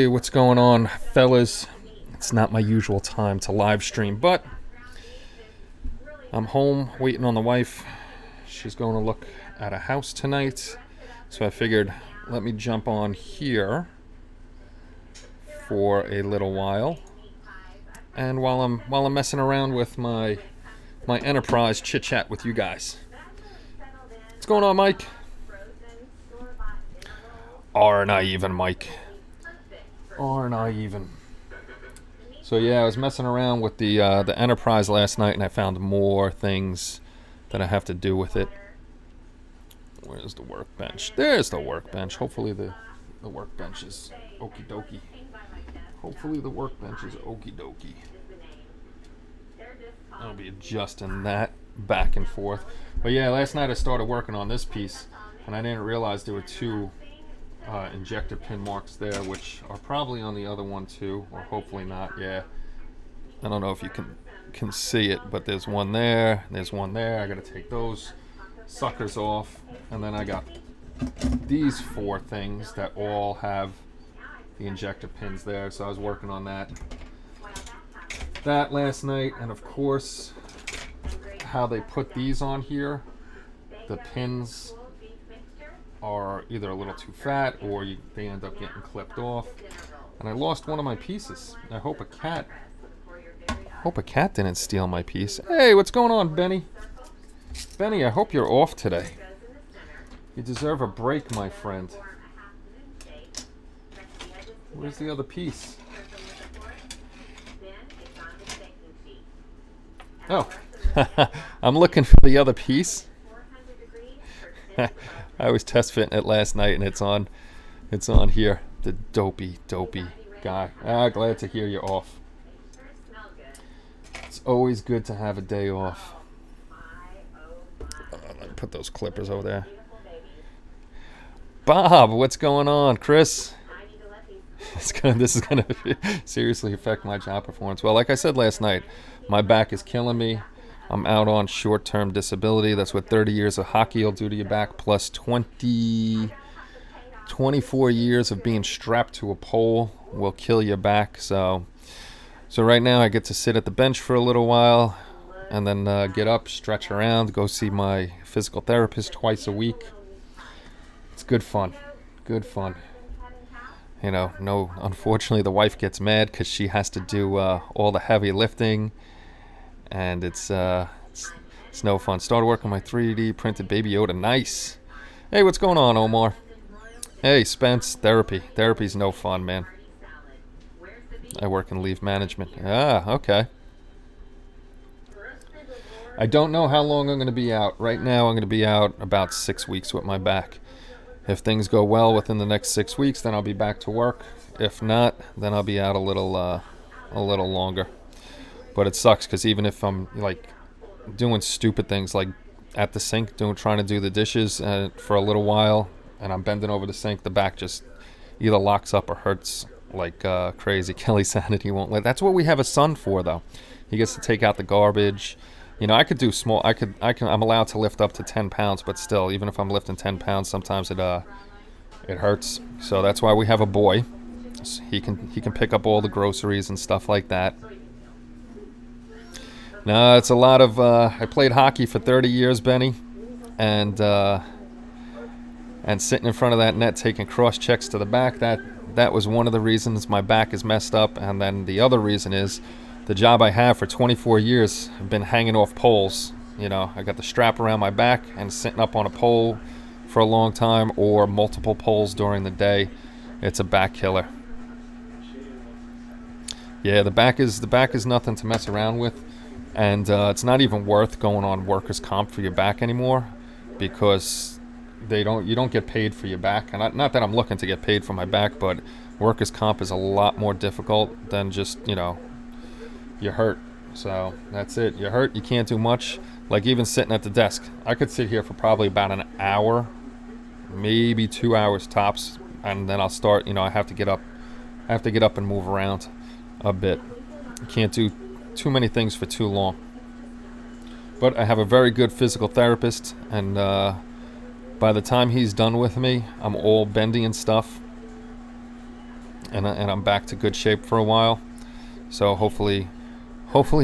Hey, what's going on, fellas? It's not my usual time to live stream, but I'm home waiting on the wife. She's going to look at a house tonight, so I figured let me jump on here for a little while. And while I'm messing around with my enterprise, chit chat with you guys. What's going on, Mike? Aren't I even, Mike? Aren't I even? So yeah, I was messing around with the Enterprise last night, and I found more things that I have to do with it. Where's the workbench? There's the workbench. Hopefully the workbench is okie dokie. Hopefully the workbench is okie dokie. I'll be adjusting that back and forth. But yeah, last night I started working on this piece, and I didn't realize there were two injector pin marks there, which are probably on the other one too, or hopefully not. Yeah, I don't know if you can see it, but there's one there, there's one there. I gotta take those suckers off, and then I got these four things that all have the injector pins there, so I was working on that last night. And of course, how they put these on here, the pins are either a little too fat or they end up getting clipped off. And I lost one of my pieces. I hope a cat didn't steal my piece. Hey, what's going on, Benny? Benny, I hope you're off today. You deserve a break, my friend. Where's the other piece? Oh, I'm looking for the other piece. I was test fitting it last night, and it's on here. The dopey guy. Glad to hear you're off. It's always good to have a day off. Let me put those clippers over there. Bob, what's going on? Chris? This is gonna seriously affect my job performance. Well, like I said last night, my back is killing me. I'm out on short-term disability. That's what 30 years of hockey will do to your back, plus 24 years of being strapped to a pole will kill your back. So right now I get to sit at the bench for a little while, and then get up, stretch around, go see my physical therapist twice a week. It's good fun. You know, no, unfortunately the wife gets mad because she has to do all the heavy lifting. And it's no fun. Started working on my 3D printed Baby Yoda. Nice. Hey, what's going on, Omar? Hey, Spence. Therapy's no fun, man. I work in leave management. Ah, okay. I don't know how long I'm going to be out. Right now, I'm going to be out about 6 weeks with my back. If things go well within the next 6 weeks, then I'll be back to work. If not, then I'll be out a little longer. But it sucks because even if I'm like doing stupid things like at the sink, trying to do the dishes for a little while, and I'm bending over the sink, the back just either locks up or hurts like crazy. Kelly Sanity won't let. That's what we have a son for, though. He gets to take out the garbage. You know, I could do small. I'm allowed to lift up to 10 pounds, but still, even if I'm lifting 10 pounds, sometimes it hurts. So that's why we have a boy. So he can pick up all the groceries and stuff like that. No, it's a lot of. I played hockey for 30 years, Benny, and sitting in front of that net taking cross checks to the back. That was one of the reasons my back is messed up, and then the other reason is the job I have for 24 years. I've been hanging off poles. You know, I got the strap around my back and sitting up on a pole for a long time, or multiple poles during the day. It's a back killer. Yeah, the back is nothing to mess around with. And it's not even worth going on workers' comp for your back anymore, because you don't get paid for your back. And not that I'm looking to get paid for my back, but workers' comp is a lot more difficult than just, you're hurt. So that's it. You're hurt. You can't do much. Like even sitting at the desk, I could sit here for probably about an hour, maybe 2 hours tops, and then I'll start. I have to get up. And move around a bit. You can't do too many things for too long. But I have a very good physical therapist, and by the time he's done with me, I'm all bendy and stuff. and I'm back to good shape for a while. So hopefully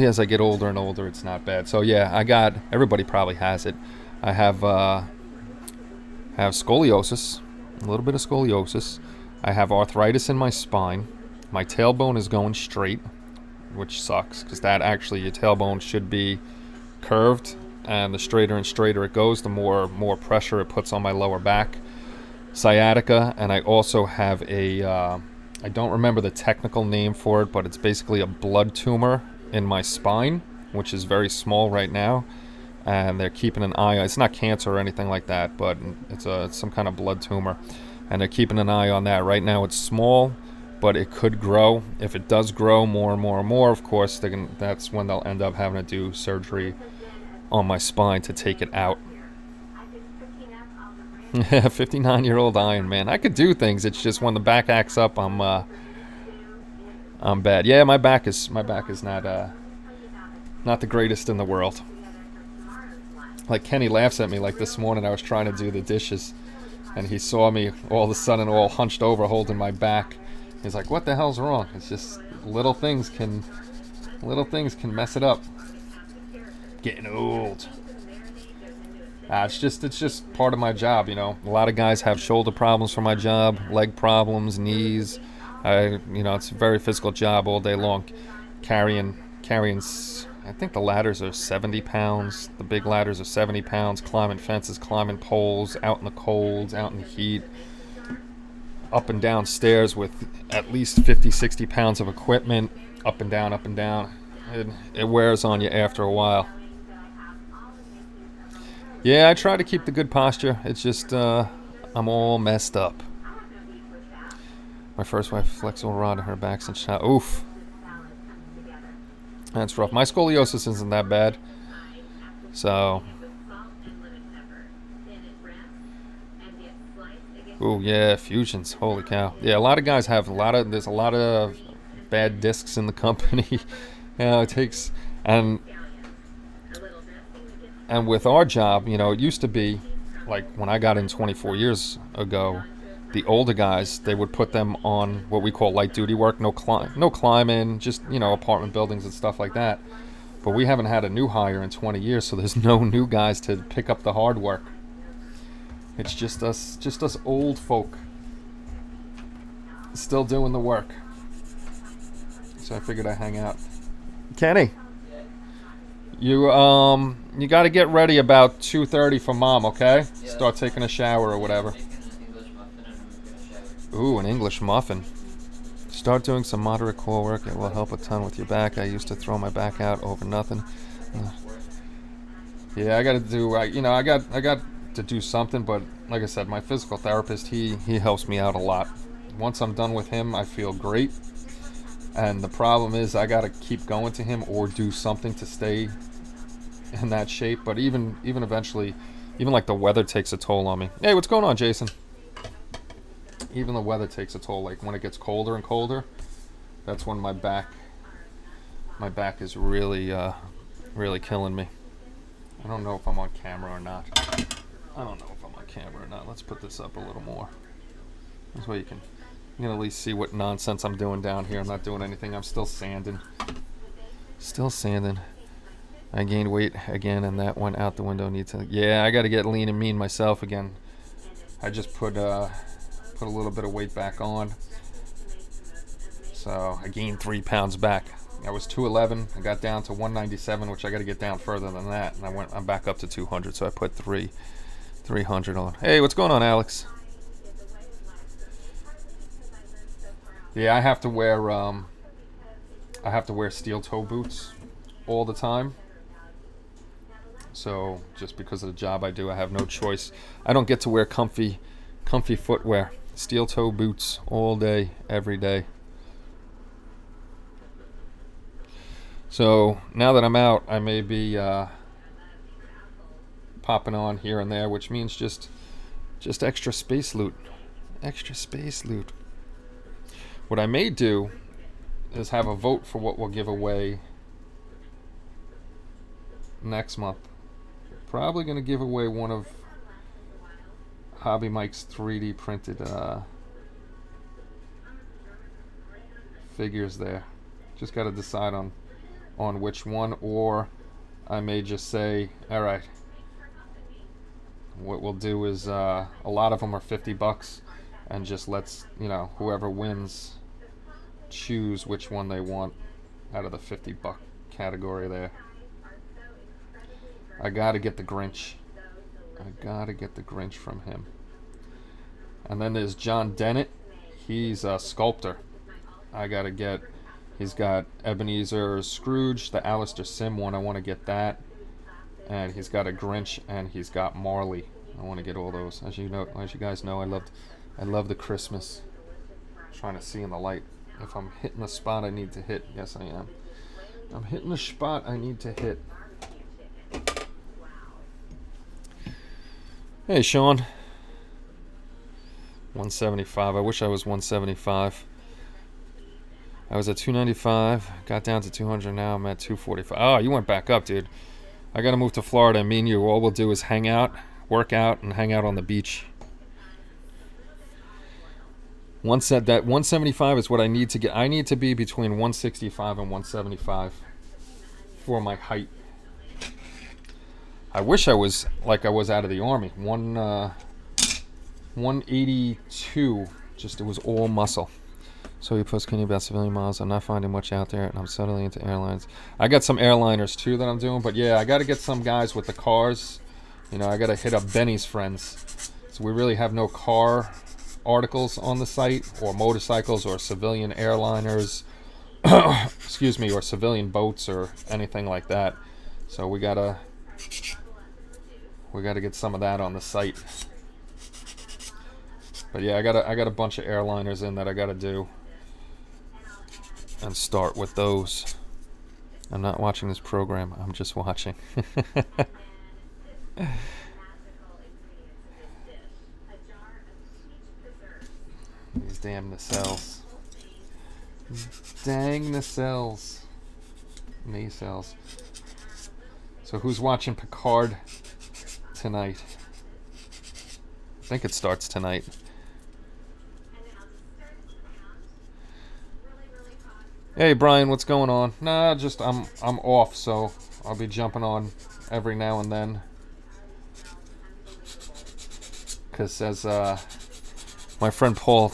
as I get older and older, it's not bad. So yeah, everybody probably has it. I have scoliosis, a little bit of scoliosis. I have arthritis in my spine. My tailbone is going straight, which sucks because your tailbone should be curved, and the straighter and straighter it goes, the more pressure it puts on my lower back. Sciatica, and I also have I don't remember the technical name for it, but it's basically a blood tumor in my spine, which is very small right now, and they're keeping an eye on. It's not cancer or anything like that, but it's some kind of blood tumor, and they're keeping an eye on that. Right now it's small, but it could grow. If it does grow more and more and more, of course, that's when they'll end up having to do surgery on my spine to take it out. 59-year-old Iron Man. I could do things. It's just when the back acts up, I'm bad. Yeah, my back is not the greatest in the world. Like Kenny laughs at me. Like this morning, I was trying to do the dishes, and he saw me all of a sudden all hunched over, holding my back. He's like, "What the hell's wrong?" It's just little things can mess it up. Getting old. It's just part of my job, you know. A lot of guys have shoulder problems for my job, leg problems, knees. It's a very physical job all day long. Carrying. I think the ladders are 70 pounds. The big ladders are 70 pounds. Climbing fences, climbing poles, out in the cold, out in the heat. Up and down stairs with at least 50, 60 pounds of equipment. Up and down, up and down. It wears on you after a while. Yeah, I try to keep the good posture. It's just, I'm all messed up. My first wife, flexible rod in her back since child. Oof. That's rough. My scoliosis isn't that bad. So. Ooh, yeah, fusions. Holy cow. Yeah, a lot of guys have there's a lot of bad discs in the company. It takes, and with our job, it used to be, like when I got in 24 years ago, the older guys, they would put them on what we call light duty work, no climbing, just, apartment buildings and stuff like that. But we haven't had a new hire in 20 years, so there's no new guys to pick up the hard work. It's just us old folk still doing the work. So I figured I'd hang out. Kenny, you got to get ready about 2:30 for Mom, okay? Start taking a shower or whatever. Ooh, an English muffin. Start doing some moderate core work. It will help a ton with your back. I used to throw my back out over nothing. Yeah, I got to do. I got to do something. But like I said, my physical therapist, he helps me out a lot. Once I'm done with him, I feel great. And the problem is, I got to keep going to him or do something to stay in that shape. But even eventually, even like the weather takes a toll on me. Hey, what's going on, Jason? Even the weather takes a toll. Like when it gets colder and colder, that's when my back is really killing me. I don't know if I'm on camera or not. Let's put this up a little more. This way you can at least see what nonsense I'm doing down here. I'm not doing anything. I'm still sanding. I gained weight again, and that went out the window. Yeah, I got to get lean and mean myself again. I just put a little bit of weight back on, so I gained 3 pounds back. I was 211. I got down to 197, which I got to get down further than that, and I'm back up to 200. So I put 300 on. Hey, what's going on, Alex? Yeah, I have to wear steel toe boots all the time. So just because of the job I do, I have no choice. I don't get to wear comfy footwear. Steel toe boots all day, every day. So now that I'm out, I may be popping on here and there, which means just extra space loot. What I may do is have a vote for what we'll give away next month. Probably going to give away one of Hobby Mike's 3D printed figures there. Just got to decide on which one, or I may just say, all right, what we'll do is a lot of them are $50, and just let's, whoever wins choose which one they want out of the $50 category there. I gotta get the Grinch. I gotta get the Grinch from him. And then there's John Dennett. He's a sculptor. He's got Ebenezer Scrooge, the Alistair Sim one. I want to get that. And he's got a Grinch, and he's got Marley. I want to get all those. As you guys know, I love the Christmas. I'm trying to see in the light. If I'm hitting the spot I need to hit. Yes, I am. I'm hitting the spot I need to hit. Hey, Sean. 175. I wish I was 175. I was at 295. Got down to 200. Now I'm at 245. Oh, you went back up, dude. I got to move to Florida. I mean, all we'll do is hang out, work out, and hang out on the beach. That 175 is what I need to get. I need to be between 165 and 175 for my height. I wish I was like I was out of the Army. 182. Just it was all muscle. So he posts, can you about civilian miles? I'm not finding much out there, and I'm settling into airlines. I got some airliners too that I'm doing, but yeah, I got to get some guys with the cars. I got to hit up Benny's friends. So we really have no car articles on the site, or motorcycles, or civilian airliners, excuse me, or civilian boats, or anything like that. So we gotta get some of that on the site. But yeah, I got a bunch of airliners in that I gotta do, and start with those. I'm not watching this program. I'm just watching. These damn nacelles. Dang nacelles. Nacelles. So who's watching Picard tonight? I think it starts tonight. Hey Brian, what's going on? Nah, just I'm off, so I'll be jumping on every now and then. Because as my friend Paul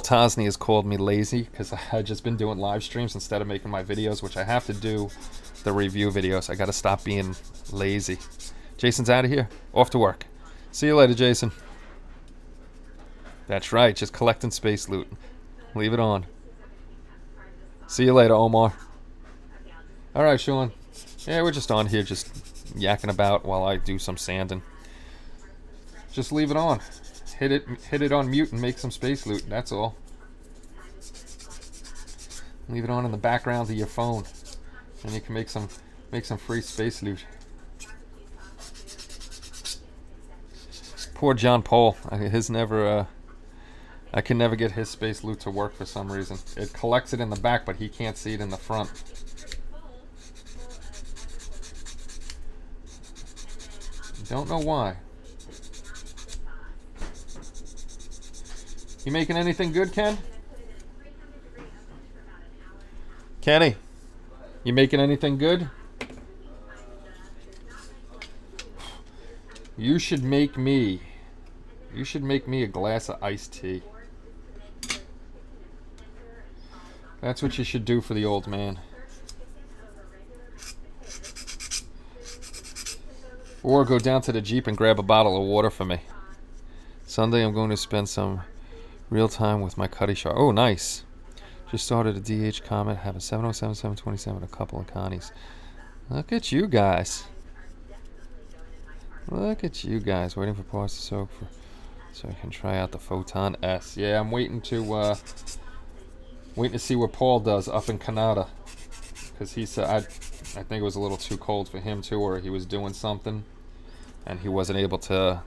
Tosny has called me lazy, because I've just been doing live streams instead of making my videos, which I have to do the review videos. I got to stop being lazy. Jason's out of here. Off to work. See you later, Jason. That's right, just collecting space loot. Leave it on. See you later, Omar. All right, Sean. Yeah, we're just on here just yakking about while I do some sanding. Just leave it on. Hit it on mute and make some space loot. That's all. Leave it on in the background of your phone, and you can make some free space loot. Poor John Paul. I can never get his space loot to work for some reason. It collects it in the back, but he can't see it in the front. Don't know why. You making anything good, Ken? Kenny, you making anything good? You should make me a glass of iced tea. That's what you should do for the old man. Or go down to the Jeep and grab a bottle of water for me. Sunday I'm going to spend some real time with my Cuddy Shark. Oh, nice. Just started a DH comment. Have a 707, 727, a couple of Connies. Look at you guys. Look at you guys. Waiting for parts to soak so I can try out the Photon S. Yeah, I'm waiting to see what Paul does up in Canada. Because he said, I think it was a little too cold for him too, or he was doing something and he wasn't able to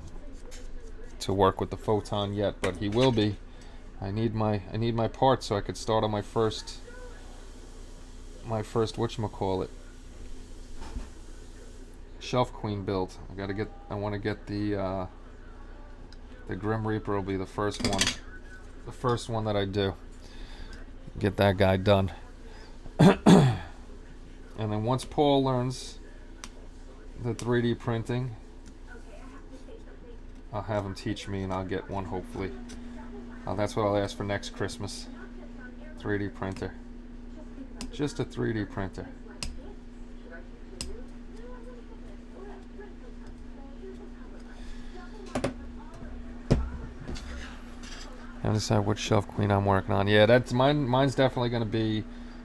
work with the Photon yet, but he will be. I need my parts so I could start on my first whatchamacallit, Shelf Queen build. I want to get the Grim Reaper will be the first one that I do. Get that guy done. And then once Paul learns the 3D printing, I'll have him teach me and I'll get one hopefully. That's what I'll ask for next Christmas. 3D printer. Just a 3D printer. I decide which shelf queen I'm working on. Yeah, that's mine. Mine's definitely going to be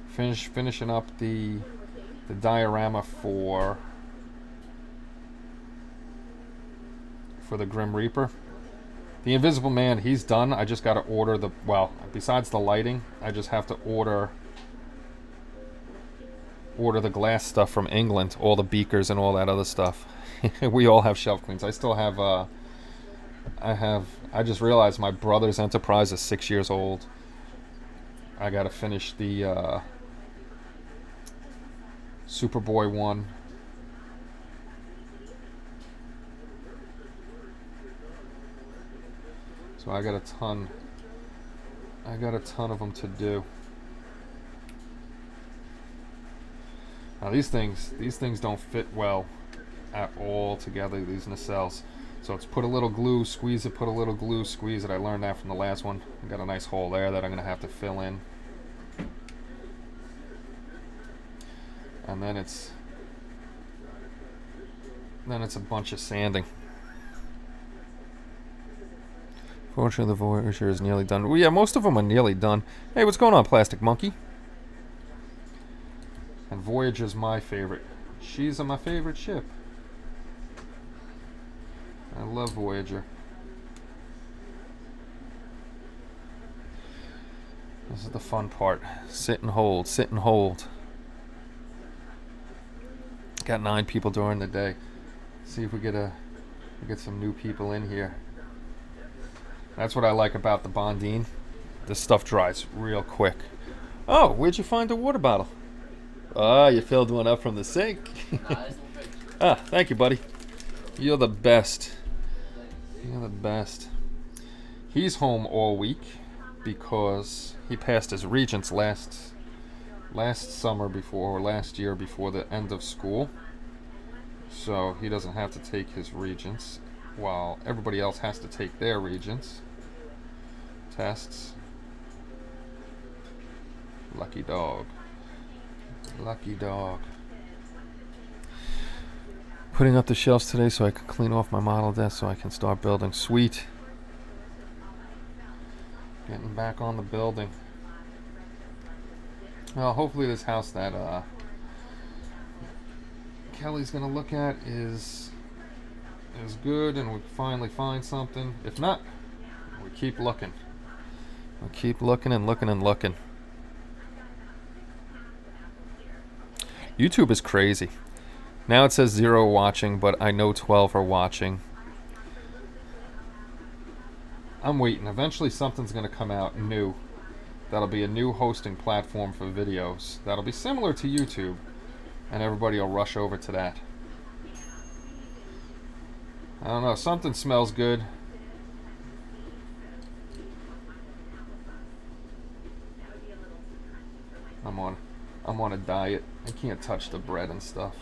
finishing up the diorama for the Grim Reaper. The Invisible Man, he's done. I just got to order the, well, besides the lighting, I just have to order the glass stuff from England, all the beakers and all that other stuff. We all have shelf queens. I still have I just realized my brother's Enterprise is 6 years old. I gotta finish the Superboy one. So I got a ton of them to do. Now these things don't fit well at all together, these nacelles. So it's put a little glue, squeeze it, put a little glue, squeeze it. I learned that from the last one. I got a nice hole there that I'm going to have to fill in. And then it's a bunch of sanding. Fortunately, the Voyager is nearly done. Well, yeah, most of them are nearly done. Hey, what's going on, Plastic Monkey? And Voyager's my favorite. She's my favorite ship. I love Voyager. This is the fun part. Sit and hold, sit and hold. Got 9 people during the day. See if we get some new people in here. That's what I like about the Bondine. This stuff dries real quick. Oh, where'd you find the water bottle? Ah, you filled one up from the sink. Ah, thank you, buddy. You're the best. You're the best. He's home all week because he passed his Regents last year before the end of school. So he doesn't have to take his Regents while everybody else has to take their Regents tests. Lucky dog. Lucky dog. Putting up the shelves today so I can clean off my model desk so I can start building. Sweet. Getting back on the building. Well, hopefully this house that Kelly's gonna look at is good and we finally find something. If not, we keep looking. We keep looking and looking and looking. YouTube is crazy. Now it says 0 watching, but I know 12 are watching. I'm waiting. Eventually something's going to come out new. That'll be a new hosting platform for videos. That'll be similar to YouTube. And everybody will rush over to that. I don't know. Something smells good. I'm on a diet. I can't touch the bread and stuff.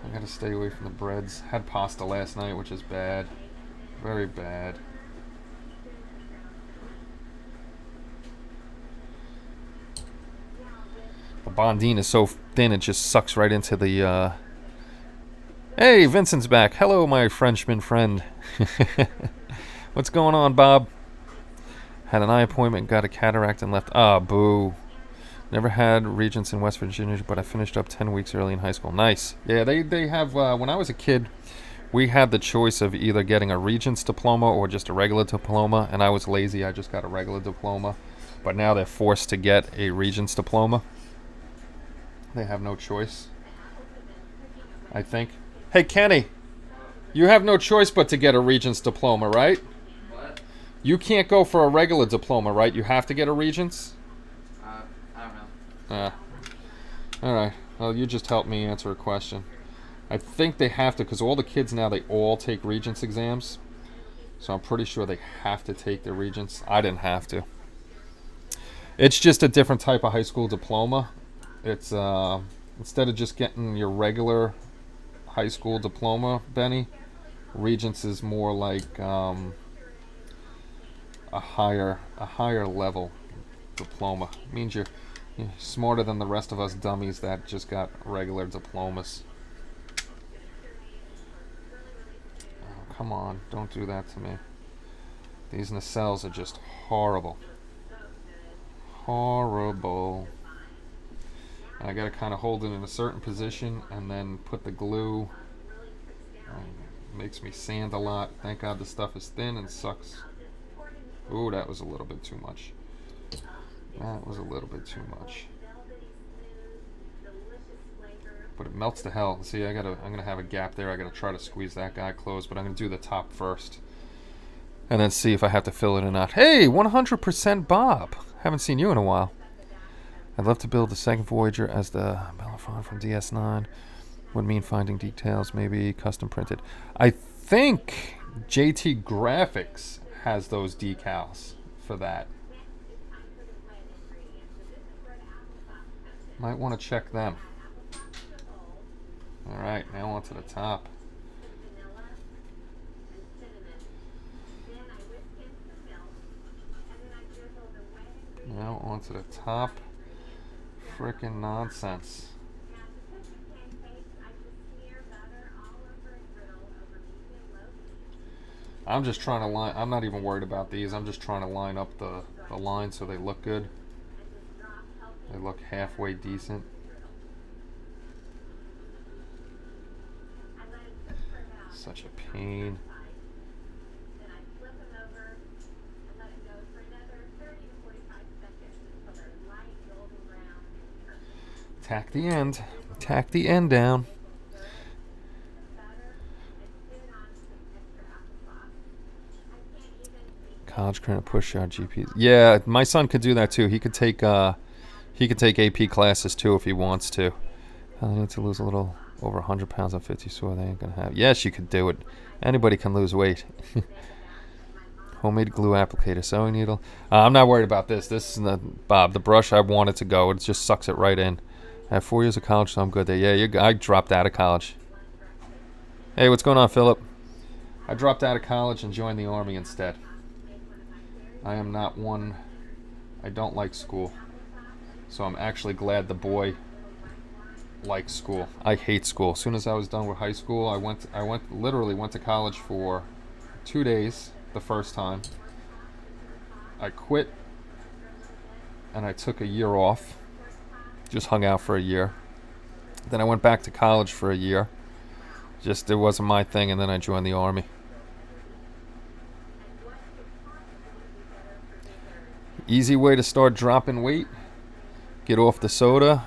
I gotta stay away from the breads. Had pasta last night, which is bad. Very bad. The Bondine is so thin it just sucks right into the Hey, Vincent's back. Hello, my Frenchman friend. What's going on, Bob? Had an eye appointment, got a cataract and left. Ah, boo. Never had Regents in West Virginia, but I finished up 10 weeks early in high school. Nice. Yeah, they have, when I was a kid, we had the choice of either getting a Regents diploma or just a regular diploma, and I was lazy. I just got a regular diploma. But now they're forced to get a Regents diploma. They have no choice, I think. Hey, Kenny, you have no choice but to get a Regents diploma, right? What? You can't go for a regular diploma, right? You have to get a Regents? I don't know. Alright. Well, you just helped me answer a question. I think they have to, because all the kids now, they all take Regents exams. So I'm pretty sure they have to take the Regents. I didn't have to. It's just a different type of high school diploma. It's instead of just getting your regular high school diploma, Benny, Regents is more like a higher level diploma. It means you're smarter than the rest of us dummies that just got regular diplomas. Oh, come on, don't do that to me. These nacelles are just horrible. Horrible. And I gotta kind of hold it in a certain position and then put the glue. Makes me sand a lot. Thank God the stuff is thin and sucks. Ooh, that was a little bit too much. That was a little bit too much. But it melts to hell. See, I'm gonna have a gap there. I gotta try to squeeze that guy closed, but I'm gonna do the top first. And then see if I have to fill it or not. Hey, 100% Bob. Haven't seen you in a while. I'd love to build the second Voyager as the Bellerophon from DS9. Would mean finding details, maybe custom printed. I think JT Graphics has those decals for that. Might want to check them. Alright, now onto the top. Now onto the top. Frickin' nonsense. I'm just trying to line. I'm not even worried about these. I'm just trying to line up the lines so they look good. They look halfway decent. Such a pain. Tack the end. Tack the end down. College credit push out GPs. Yeah, my son could do that too. He could take AP classes too if he wants to. I need to lose a little over 100 pounds on 50 so they ain't gonna have. Yes, you could do it. Anybody can lose weight. Homemade glue applicator, sewing needle. I'm not worried about this. This is Bob. The brush I want it to go. It just sucks it right in. I have 4 years of college, so I'm good there. Yeah, I dropped out of college. Hey, what's going on, Philip? I dropped out of college and joined the Army instead. I am not one. I don't like school. So I'm actually glad the boy likes school. I hate school. As soon as I was done with high school, I literally went to college for 2 days the first time. I quit and I took a year off. Just hung out for a year. Then I went back to college for a year. Just it wasn't my thing, and then I joined the Army. Easy way to start dropping weight. Get off the soda.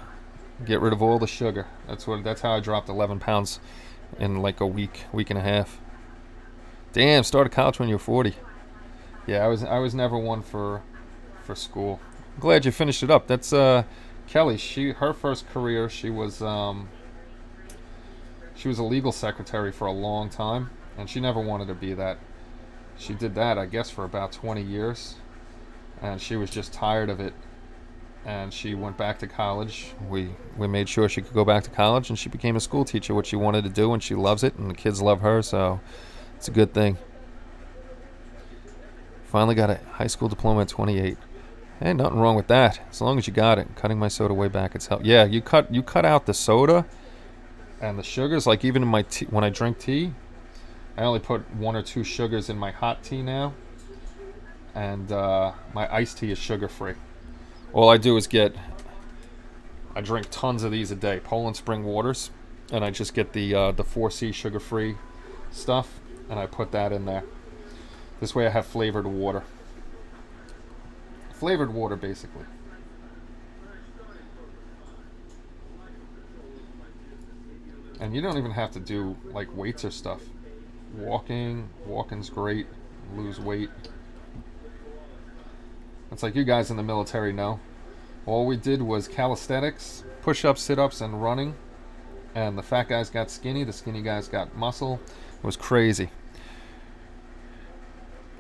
Get rid of all the sugar. That's how I dropped 11 pounds in like a week and a half. Damn, started college when you were 40. Yeah, I was never one for school. I'm glad you finished it up. That's Kelly. Her first career, she was a legal secretary for a long time, and she never wanted to be that. She did that, I guess, for about 20 years, and she was just tired of it. And she went back to college. We made sure she could go back to college, and she became a school teacher, which she wanted to do, and she loves it, and the kids love her, so it's a good thing. Finally got a high school diploma at 28. Hey, nothing wrong with that, as long as you got it. Cutting my soda way back, it's helped. Yeah, you cut out the soda and the sugars. Like even in my tea, when I drink tea, I only put 1 or 2 sugars in my hot tea now, and my iced tea is sugar-free. All I do is I drink tons of these a day, Poland Spring Waters, and I just get the 4C sugar-free stuff, and I put that in there. This way I have flavored water. Flavored water, basically. And you don't even have to do like weights or stuff. Walking's great. Lose weight. It's like you guys in the military know. All we did was calisthenics, push-ups, sit-ups, and running. And the fat guys got skinny. The skinny guys got muscle. It was crazy.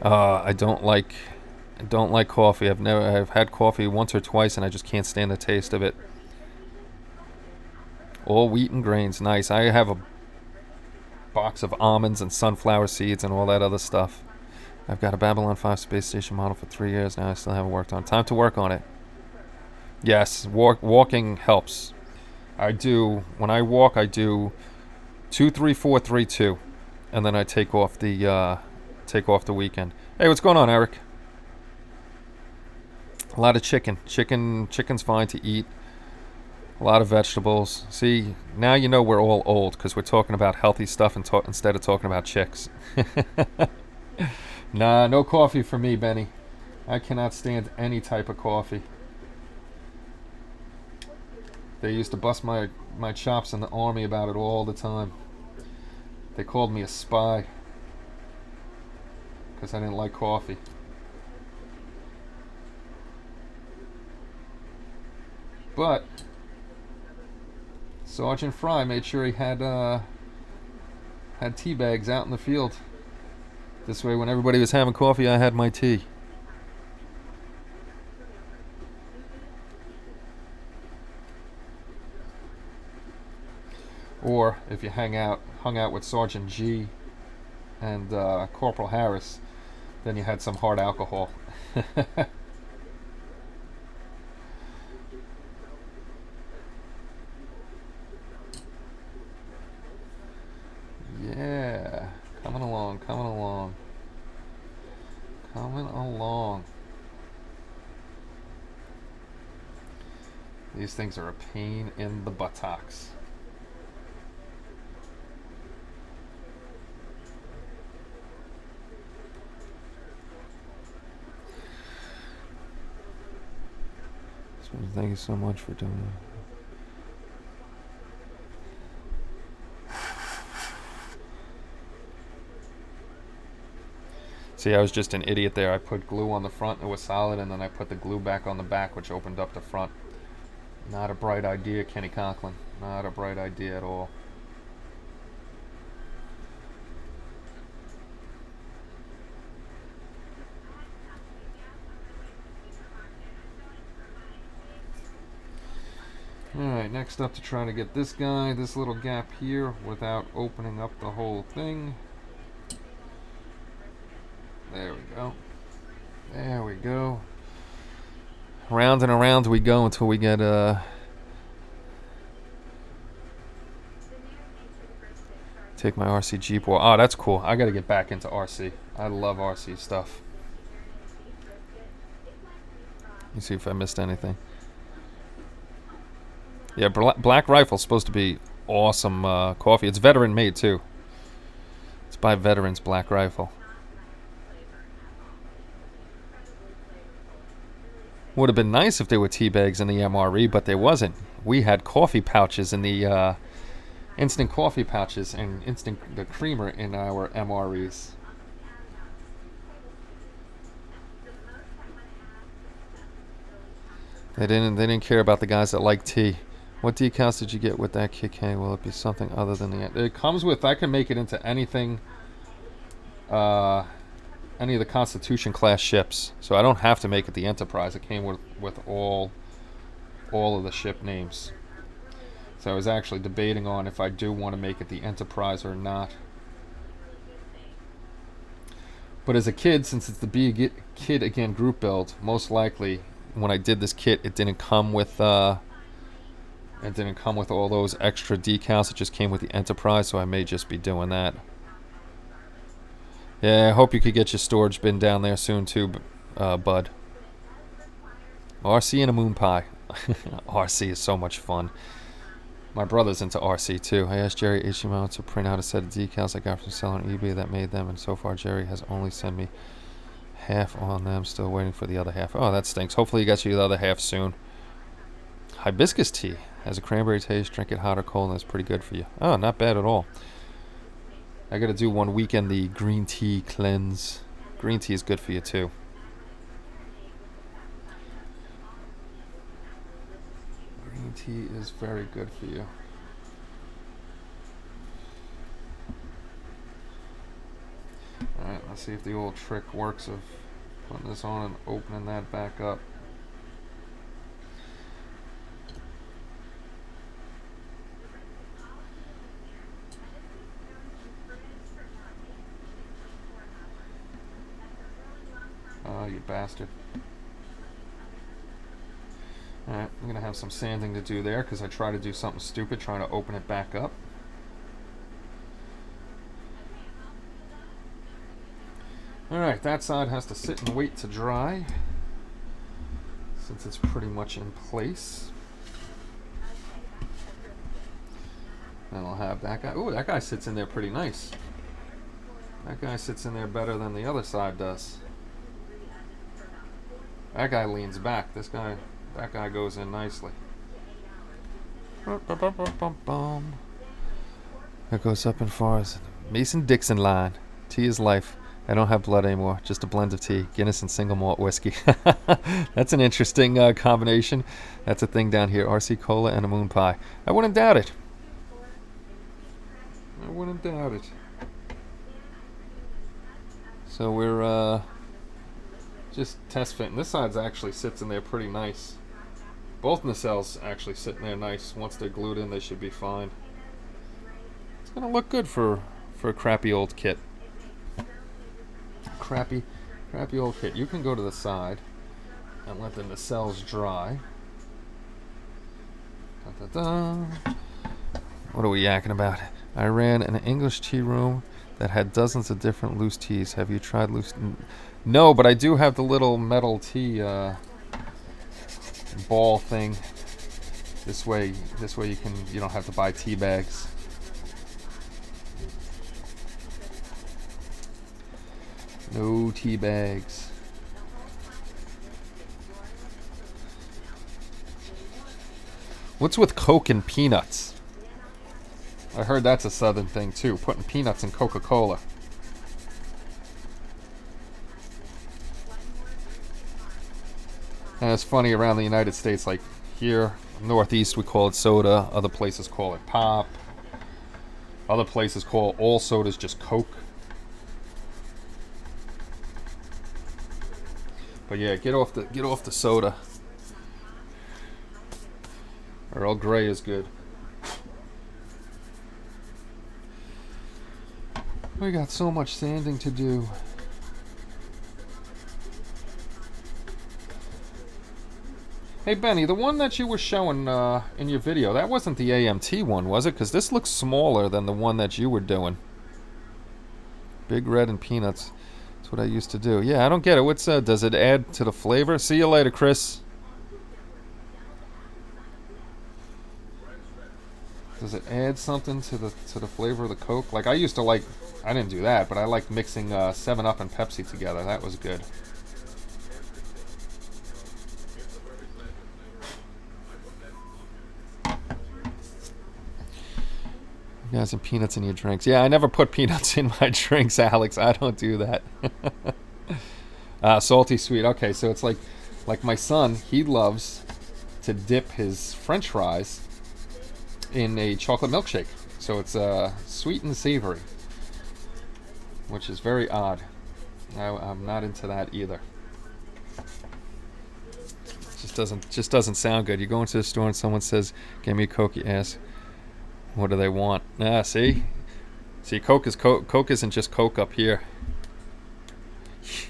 I don't like I don't like coffee. I've had coffee once or twice, and I just can't stand the taste of it. All wheat and grains, nice. I have a box of almonds and sunflower seeds and all that other stuff. I've got a Babylon 5 space station model for 3 years now. I still haven't worked on it. Time to work on it. Yes, walking helps. When I walk, I do 2, 3, 4, 3, 2, and then I take off the weekend. Hey, what's going on, Eric? A lot of chicken. Chicken's fine to eat. A lot of vegetables. See, now you know we're all old because we're talking about healthy stuff instead of talking about chicks. Nah, no coffee for me, Benny. I cannot stand any type of coffee. They used to bust my chops in the army about it all the time. They called me a spy because I didn't like coffee. But Sergeant Fry made sure he had tea bags out in the field. This way, when everybody was having coffee, I had my tea. Or if you hung out with Sergeant G and Corporal Harris, then you had some hard alcohol. Yeah, coming along. These things are a pain in the buttocks. Thank you so much for doing that. See, I was just an idiot there. I put glue on the front, it was solid, and then I put the glue back on the back, which opened up the front. Not a bright idea, Kenny Conklin. Not a bright idea at all. Alright, next up to try to get this little gap here without opening up the whole thing. There we go. Round and around we go until we get take my RC Jeep. Oh, that's cool. I gotta get back into RC. I love RC stuff. Let me see if I missed anything. Yeah, Black Rifle's supposed to be awesome coffee. It's veteran made too. It's by veterans, Black Rifle. Would have been nice if there were tea bags in the MRE, but there wasn't. We had coffee pouches in the instant coffee pouches and the creamer in our MREs. They didn't care about the guys that like tea. What decals did you get with that KK? Will it be something other than the... It comes with... I can make it into anything... any of the Constitution class ships. So I don't have to make it the Enterprise. It came with all of the ship names. So I was actually debating on if I do want to make it the Enterprise or not. But as a kid, since it's the Be Kid Again group build, most likely when I did this kit, it didn't come with all those extra decals. It just came with the Enterprise, so I may just be doing that. Yeah, I hope you could get your storage bin down there soon too, bud. RC and a moon pie. RC is so much fun. My brother's into RC too. I asked Jerry HMO to print out a set of decals I got from selling on eBay that made them, and so far Jerry has only sent me half on them. Still waiting for the other half. Oh, that stinks. Hopefully you got you the other half soon. Hibiscus tea has a cranberry taste. Drink it hot or cold, and it's pretty good for you. Oh, not bad at all. I gotta do one weekend the green tea cleanse. Green tea is good for you too. Green tea is very good for you. Alright, let's see if the old trick works of Putting this on and opening that back up. Oh, you bastard. Alright, I'm going to have some sanding to do there because I tried to do something stupid trying to open it back up. Alright, that side has to sit and wait to dry since it's pretty much in place. And I'll have that guy. Ooh, that guy sits in there pretty nice. That guy sits in there better than the other side does. That guy leans back. That guy goes in nicely. That goes up and far as Mason-Dixon line. Tea is life. I don't have blood anymore. Just a blend of tea, Guinness and single malt whiskey. That's an interesting combination. That's a thing down here. RC Cola and a moon pie. I wouldn't doubt it. I wouldn't doubt it. So we're just test fitting. This side actually sits in there pretty nice. Both nacelles actually sit in there nice. Once they're glued in, they should be fine. It's gonna look good for a crappy old kit. Crappy old kit. You can go to the side and let the nacelles dry. What are we yakking about? I ran an English tea room that had dozens of different loose teas. Have you tried loose? No, but I do have the little metal tea ball thing. This way you don't have to buy tea bags. No tea bags. What's with Coke and peanuts? I heard that's a southern thing too, putting peanuts in Coca-Cola. And it's funny around the United States, like here, Northeast we call it soda, other places call it pop. Other places call all sodas just Coke. But yeah, get off the soda. Earl Grey is good. We got so much sanding to do. Hey Benny, the one that you were showing in your video, that wasn't the AMT one, was it? Because this looks smaller than the one that you were doing. Big Red and peanuts. That's what I used to do. Yeah, I don't get it. What's does it add to the flavor? See you later, Chris. Does it add something to the flavor of the Coke? Like I used to like, I didn't do that, but I liked mixing 7-Up and Pepsi together. That was good. You guys, some peanuts in your drinks. Yeah, I never put peanuts in my drinks, Alex. I don't do that. Salty sweet. Okay, so it's like my son, he loves to dip his French fries in a chocolate milkshake. So it's sweet and savory, which is very odd. I'm not into that either. Just doesn't sound good. You go into the store and someone says, "Give me a Coke," you ask, what do they want? See, Coke isn't just Coke up here.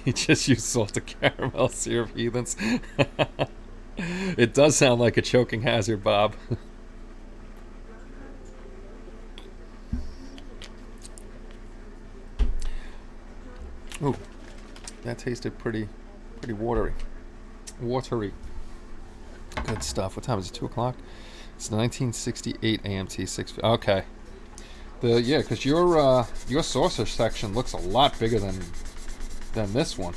You just use salted caramel syrup, heathens. It does sound like a choking hazard, Bob. Ooh, that tasted pretty watery. Good stuff. What time is it? 2 o'clock. It's 1968 AMT 6. Okay. Because your saucer section looks a lot bigger than this one.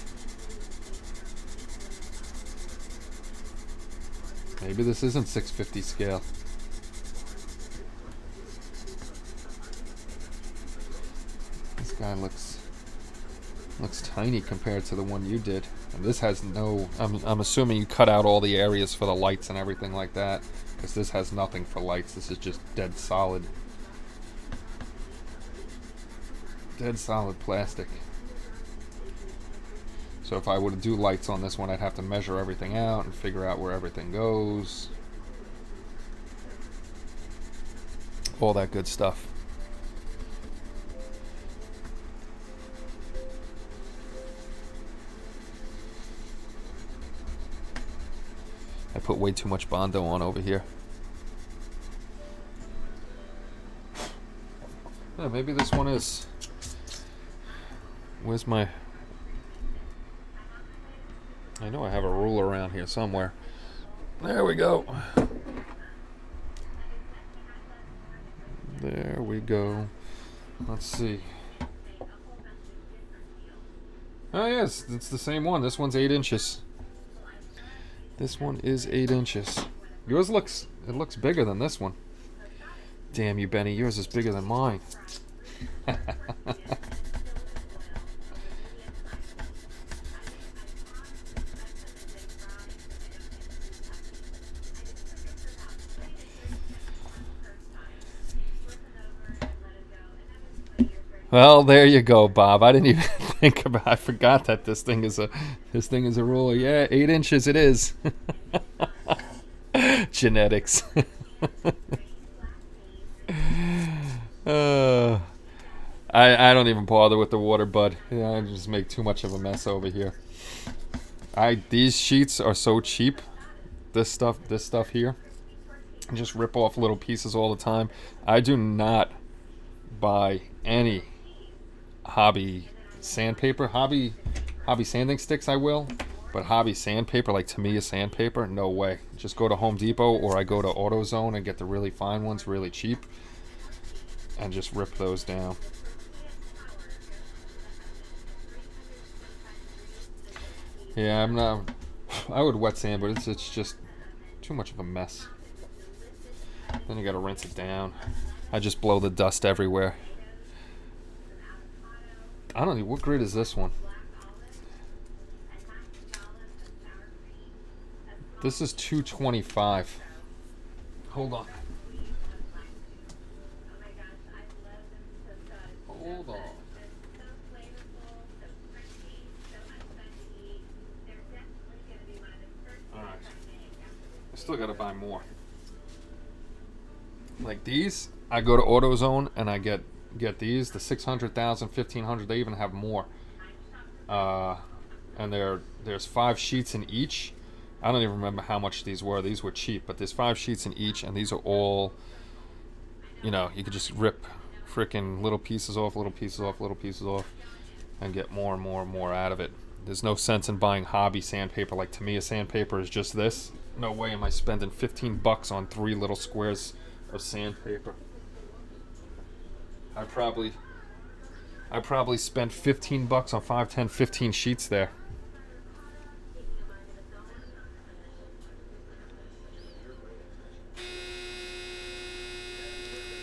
Maybe this isn't 650 scale. This guy looks tiny compared to the one you did. And this has no. I'm assuming you cut out all the areas for the lights and everything like that. Because this has nothing for lights. This is just dead solid. Dead solid plastic. So if I were to do lights on this one, I'd have to measure everything out and figure out where everything goes. All that good stuff. I put way too much Bondo on over here. Yeah, maybe this one is... Where's my... I know I have a ruler around here somewhere. There we go. There we go. Let's see. Oh yes, it's the same one. This one's 8 inches. This one is 8 inches. Yours looks bigger than this one. Damn you, Benny. Yours is bigger than mine. Well, there you go, Bob. I didn't even think about. I forgot that this thing is a ruler. Yeah, 8 inches it is. Genetics. I don't even bother with the water, bud. Yeah, I just make too much of a mess over here. These sheets are so cheap. This stuff here. I just rip off little pieces all the time. I do not buy any hobby sandpaper. Hobby sanding sticks I will, but hobby sandpaper, like Tamiya sandpaper, no way. Just go to Home Depot or I go to AutoZone and get the really fine ones, really cheap, and just rip those down. Yeah, I would wet sand, but it's just too much of a mess. Then you gotta rinse it down. I just blow the dust everywhere. I don't know, what grit is this one? This is 225. Hold on. Hold on. Alright. I still gotta buy more. Like these, I go to AutoZone and I get these, the 600,000, 1,500, they even have more. And there's 5 sheets in each. I don't even remember how much these were. These were cheap, but there's 5 sheets in each, and these are all, you know, you could just rip freaking little pieces off, and get more and more and more out of it. There's no sense in buying hobby sandpaper. Like Tamiya sandpaper is just this. No way am I spending $15 on 3 little squares of sandpaper. I probably spent $15 on 5, 10, 15 sheets there.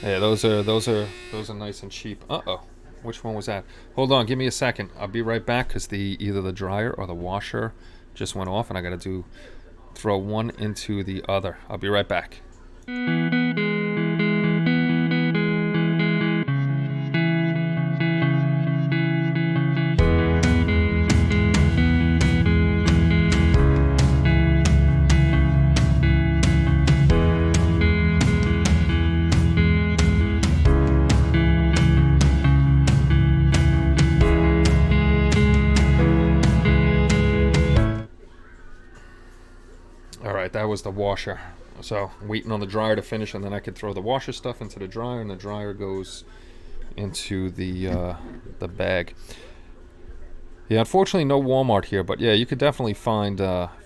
Yeah, those are nice and cheap. Uh-oh. Which one was that? Hold on, give me a second. I'll be right back because either the dryer or the washer just went off and I got to throw one into the other. I'll be right back. Alright, that was the washer. So, waiting on the dryer to finish, and then I could throw the washer stuff into the dryer, and the dryer goes into the bag. Yeah, unfortunately no Walmart here, but yeah, you could definitely find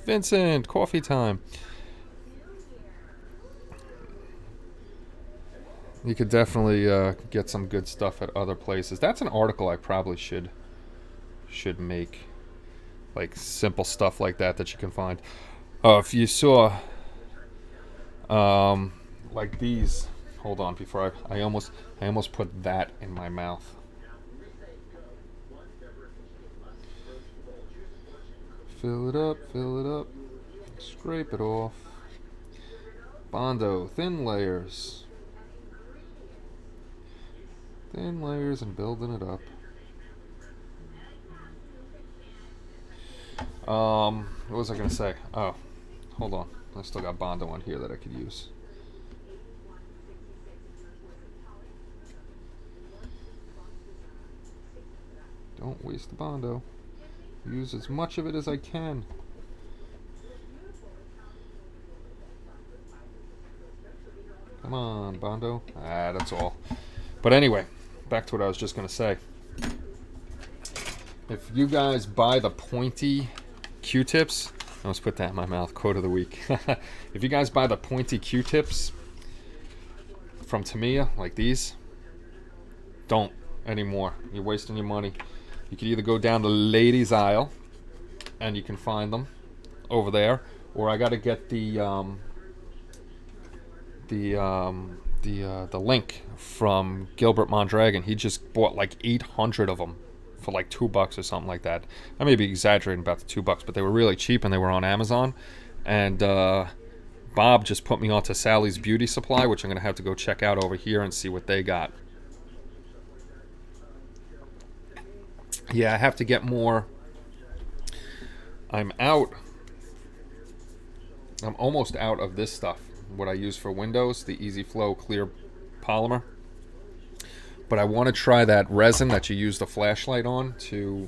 Vincent, coffee time. You could definitely get some good stuff at other places. That's an article I probably should make. Like simple stuff like that you can find. If you saw like these, hold on, before I almost put that in my mouth. Fill it up, scrape it off. Bondo, thin layers and building it up. What was I gonna say? Oh, hold on. I still got Bondo on here that I could use. Don't waste the Bondo. Use as much of it as I can. Come on, Bondo. Ah, that's all. But anyway, back to what I was just gonna say. If you guys buy the pointy Q-tips, I almost put that in my mouth, quote of the week. If you guys buy the pointy Q-tips from Tamiya, like these, don't anymore. You're wasting your money. You can either go down the ladies' aisle, and you can find them over there, or I got to get the link from Gilbert Mondragon. He just bought like 800 of them for like $2 or something like that. I may be exaggerating about the $2, but they were really cheap and they were on Amazon. And Bob just put me onto Sally's Beauty Supply, which I'm gonna have to go check out over here and see what they got. Yeah, I have to get more. I'm almost out of this stuff, what I use for Windows, the Easy Flow clear polymer. But I want to try that resin that you use the flashlight on to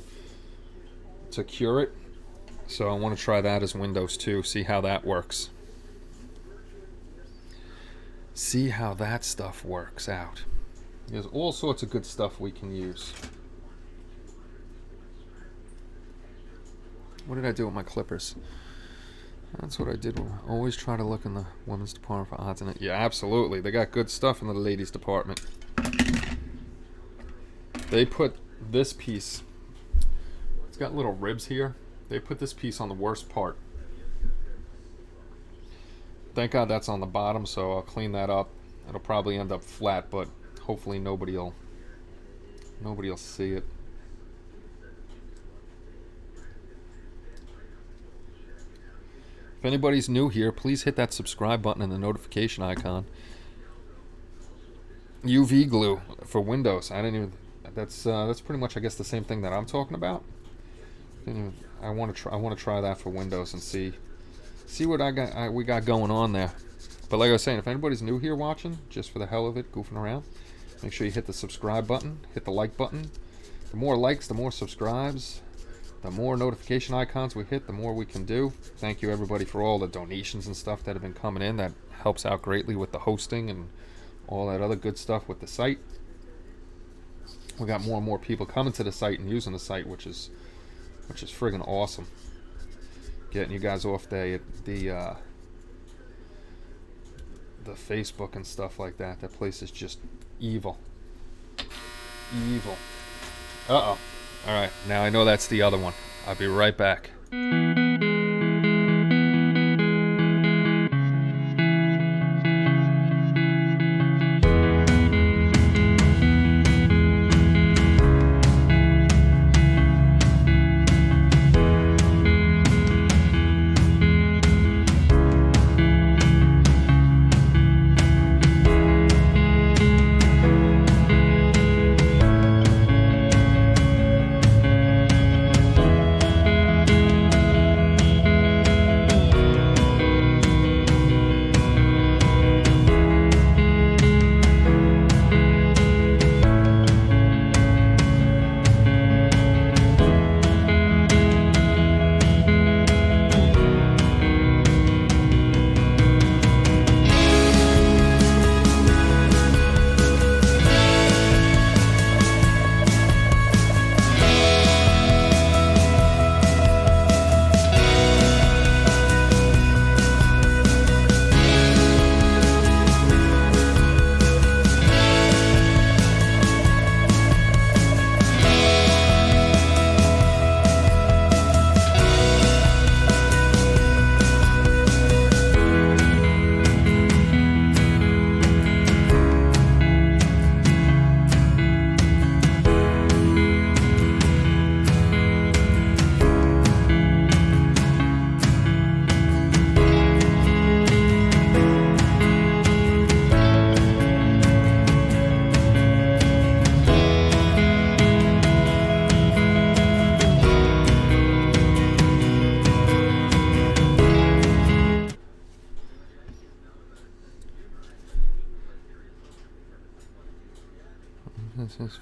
cure it. So I want to try that as Windows too, see how that works. See how that stuff works out. There's all sorts of good stuff we can use. What did I do with my clippers? That's what I did. Always try to look in the women's department for odds in it. Yeah, absolutely. They got good stuff in the ladies department. They put this piece, it's got little ribs here. They put this piece on the worst part. Thank God that's on the bottom, so I'll clean that up. It'll probably end up flat, but hopefully nobody'll see it. If anybody's new here, please hit that subscribe button and the notification icon. UV glue for Windows. That's pretty much, I guess, the same thing that I'm talking about. I want to try that for Windows and see what we got going on there. But like I was saying, if anybody's new here watching, just for the hell of it, goofing around, make sure you hit the subscribe button, hit the like button. The more likes, the more subscribes, the more notification icons we hit, the more we can do. Thank you everybody for all the donations and stuff that have been coming in. That helps out greatly with the hosting and all that other good stuff with the site. We got more and more people coming to the site and using the site, which is friggin' awesome. Getting you guys off the Facebook and stuff like that. That place is just evil. Evil. Uh-oh. Alright, now I know that's the other one. I'll be right back.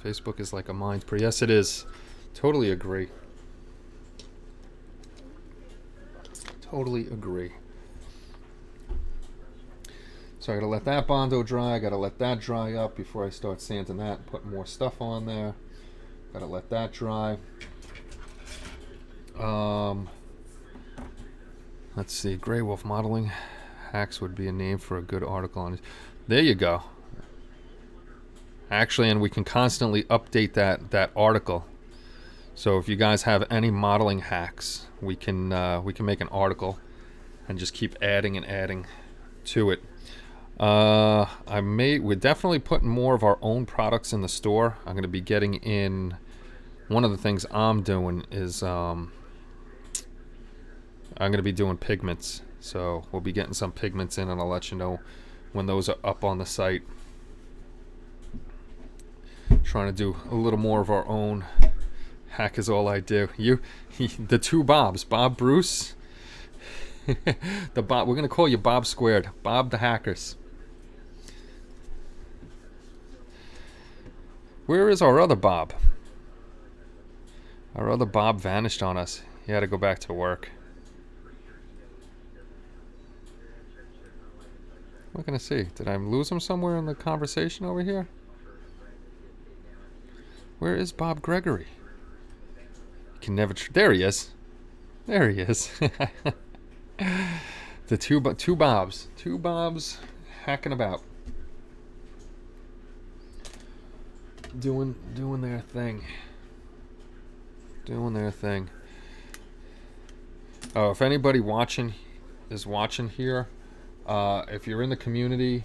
Facebook is like a mind pre. Yes, it is. Totally agree. Totally agree. So I gotta let that Bondo dry. I gotta let that dry up before I start sanding that and put more stuff on there. Gotta let that dry. Let's see. Grey Wolf Modeling Hacks would be a name for a good article on it. There you go. Actually, and we can constantly update that article. So if you guys have any modeling hacks, we can make an article and just keep adding and adding to it. We're definitely putting more of our own products in the store. I'm going to be getting in. One of the things I'm doing is I'm going to be doing pigments. So we'll be getting some pigments in, and I'll let you know when those are up on the site. Trying to do a little more of our own. Hack is all I do. The two Bobs, Bob Bruce. The Bob. We're going to call you Bob Squared. Bob the Hackers. Where is our other Bob? Our other Bob vanished on us. He had to go back to work. What can I see? Did I lose him somewhere in the conversation over here? Where is Bob Gregory? Can never. There he is. There he is. The two Bobs hacking about, doing their thing. Doing their thing. Oh, if anybody is watching here, if you're in the community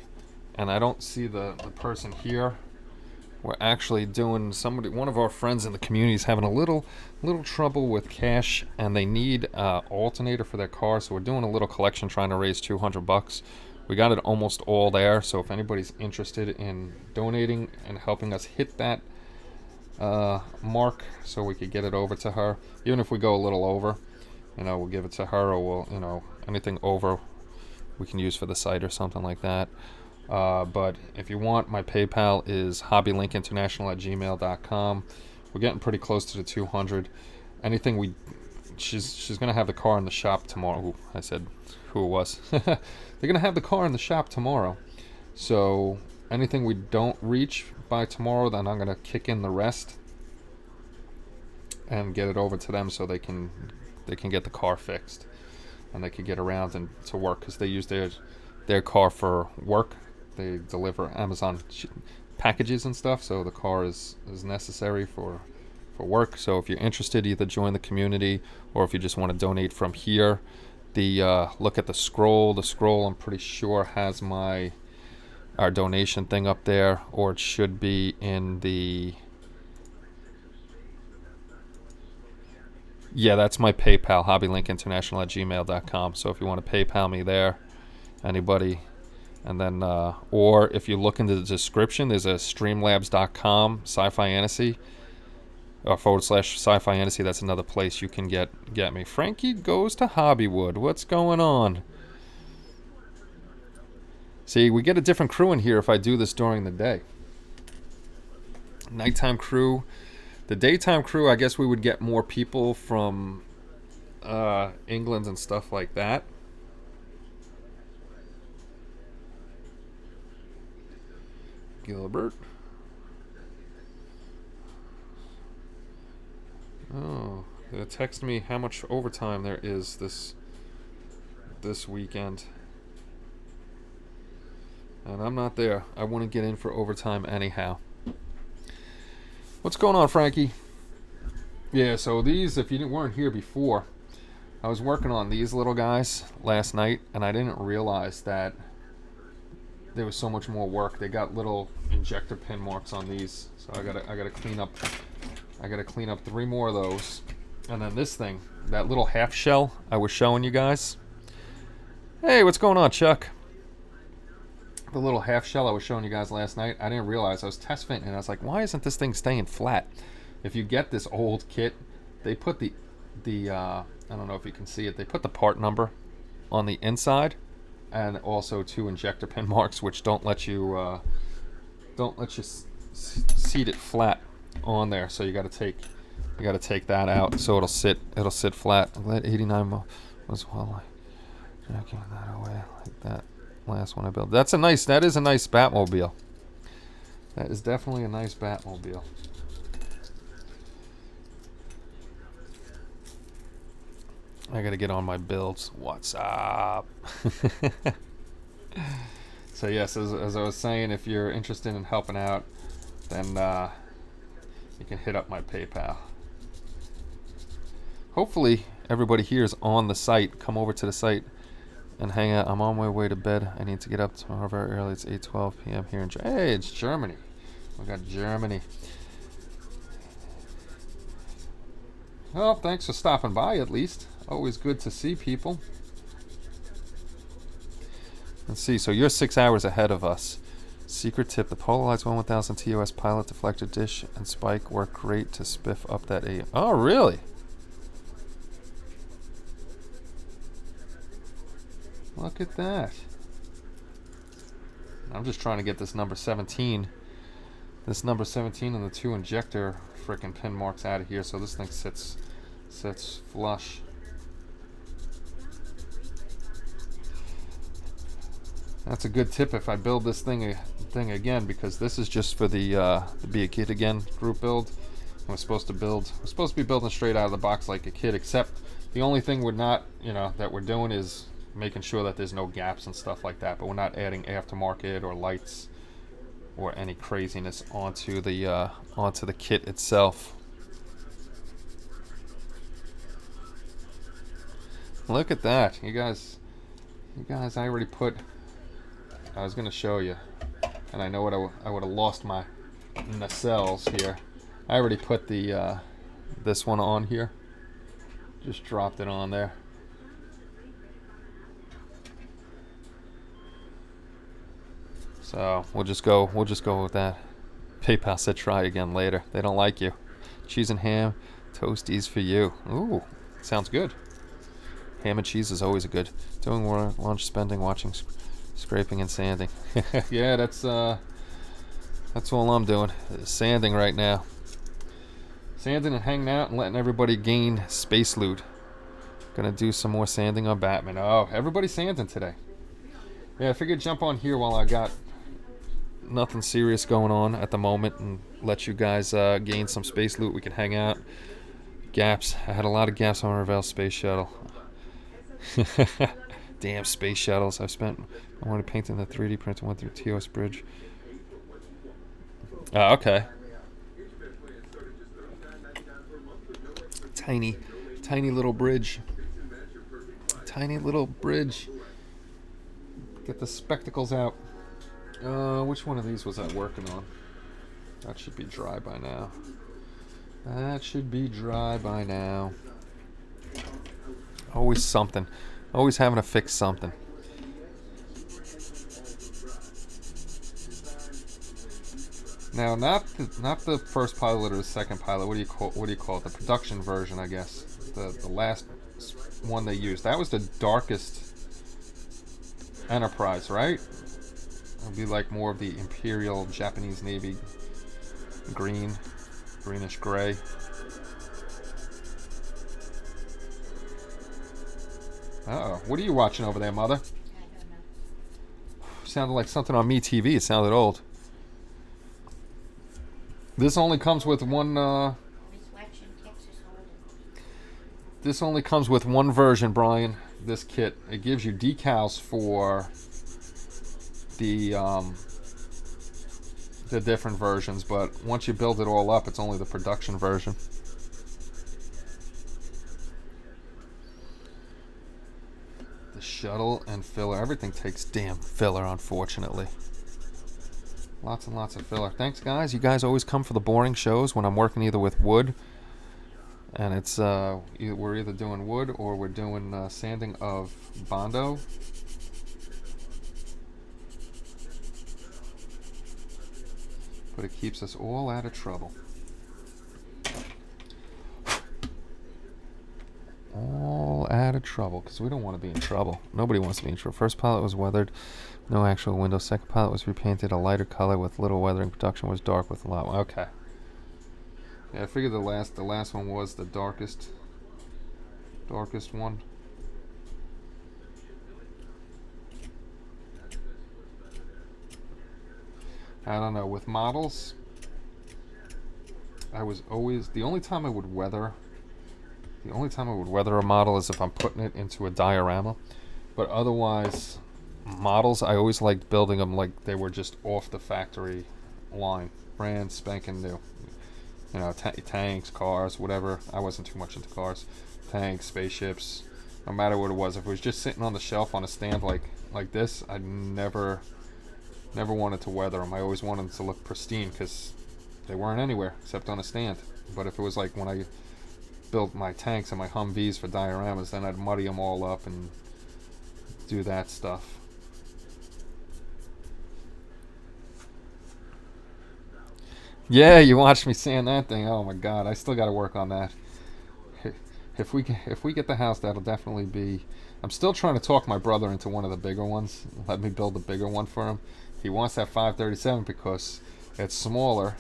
and I don't see the person here, we're actually doing one of our friends in the community is having a little trouble with cash, and they need an alternator for their car, so we're doing a little collection trying to raise $200. We got it almost all there, so if anybody's interested in donating and helping us hit that mark so we could get it over to her, even if we go a little over, we'll give it to her, or we'll, anything over we can use for the site or something like that. But if you want, my PayPal is hobbylinkinternational@gmail.com. We're getting pretty close to the 200. She's gonna have the car in the shop tomorrow. Ooh, I said who it was. They're gonna have the car in the shop tomorrow. So anything we don't reach by tomorrow, then I'm gonna kick in the rest and get it over to them so they can get the car fixed and they can get around and to work, because they use their car for work. They deliver Amazon packages and stuff, so the car is necessary for work. So if you're interested, either join the community, or if you just want to donate from here, look at the scroll. The scroll, I'm pretty sure, has our donation thing up there, or it should be in the. Yeah, that's my PayPal, hobbylinkinternational@gmail.com. So if you want to PayPal me there, anybody. And then, or if you look into the description, there's a streamlabs.com SciFiantasy / SciFiantasy. That's another place you can get me. Frankie goes to Hobbywood. What's going on? See, we get a different crew in here if I do this during the day. Nighttime crew. The daytime crew, I guess we would get more people from England and stuff like that. Gilbert. Oh, they text me how much overtime there is this weekend. And I'm not there. I want to get in for overtime anyhow. What's going on, Frankie? Yeah, so these, if you weren't here before, I was working on these little guys last night, and I didn't realize that there was so much more work. They got little injector pin marks on these, so I gotta clean up. I gotta clean up 3 more of those, and then this thing, that little half shell I was showing you guys. Hey, what's going on, Chuck? The little half shell I was showing you guys last night. I didn't realize I was test fitting, and I was like, why isn't this thing staying flat? If you get this old kit, they put the I don't know if you can see it. They put the part number on the inside, and also 2 injector pin marks, which don't let you seat it flat on there. So you got to take that out so it'll sit flat. I'm glad 89 was well. Jacking that away like that last one I built. That is a nice Batmobile. That is definitely a nice Batmobile. I gotta get on my builds. What's up? So yes, as I was saying, if you're interested in helping out, then you can hit up my PayPal. Hopefully everybody here is on the site. Come over to the site and hang out. I'm on my way to bed. I need to get up tomorrow very early. It's 8:12 p.m. here in Germany. Hey, it's Germany. We got Germany. Well, thanks for stopping by at least. Always good to see people. Let's see, so you're 6 hours ahead of us. Secret tip, the polarized 1000 TOS pilot deflector dish and spike work great to spiff up that A. Oh, really? Look at that. I'm just trying to get this number 17. This number 17 and the 2 injector frickin' pin marks out of here so this thing sits flush. That's a good tip if I build this thing again, because this is just for the Be a Kid Again group build. We're supposed to be building straight out of the box like a kid, except the only thing we're not, that we're doing is making sure that there's no gaps and stuff like that, but we're not adding aftermarket or lights or any craziness onto the kit itself. Look at that, you guys, I already put. I was gonna show you, and I know what I would have lost my nacelles here. I already put the this one on here. Just dropped it on there. So we'll just go with that. PayPal said try again later. They don't like you. Cheese and ham, toasties for you. Ooh, sounds good. Ham and cheese is always a good. Doing lunch, spending, watching, scraping and sanding. Yeah, that's all I'm doing. Sanding right now. Sanding and hanging out and letting everybody gain space loot. Gonna do some more sanding on Batman. Oh, everybody's sanding today. Yeah, I figured jump on here while I got nothing serious going on at the moment and let you guys gain some space loot. We can hang out. Gaps. I had a lot of gaps on Revell Space Shuttle. Damn space shuttles. I wanted to paint in the 3D printer, went through TOS bridge. Okay. Tiny little bridge. Tiny little bridge. Get the spectacles out. Which one of these was I working on? That should be dry by now. Always something. Always having to fix something. Now, not the first pilot or the second pilot. What do you call it? The production version, I guess. The last one they used. That was the darkest Enterprise, right? It would be like more of the Imperial Japanese Navy greenish gray. Uh-oh. What are you watching over there, Mother? Sounded like something on MeTV. It sounded old. This only comes with one. This only comes with one version, Brian. This kit. It gives you decals for the different versions, but once you build it all up, it's only the production version. The shuttle and filler. Everything takes damn filler, unfortunately. Lots and lots of filler. Thanks, guys. You guys always come for the boring shows when I'm working either with wood, and it's we're either doing wood or we're doing sanding of Bondo. But it keeps us all out of trouble. All out of trouble, because we don't want to be in trouble. Nobody wants to be in trouble. First pilot was weathered, no actual window. Second pilot was repainted a lighter color with little weathering. Production was dark with a lot. Okay. Yeah, I figured the last one was the darkest one. I don't know. With models, I was always the only time I would weather a model is if I'm putting it into a diorama. But otherwise, models, I always liked building them like they were just off the factory line, brand spanking new. You know, tanks, cars, whatever. I wasn't too much into cars. Tanks, spaceships, no matter what it was. If it was just sitting on the shelf on a stand like this, I never wanted to weather them. I always wanted them to look pristine because they weren't anywhere except on a stand. But if it was like when I built my tanks and my Humvees for dioramas, then I'd muddy them all up and do that stuff. Yeah, you watched me sand that thing. Oh my God, I still got to work on that. If we get the house, that'll definitely be. I'm still trying to talk my brother into one of the bigger ones. Let me build a bigger one for him. He wants that 537 because it's smaller,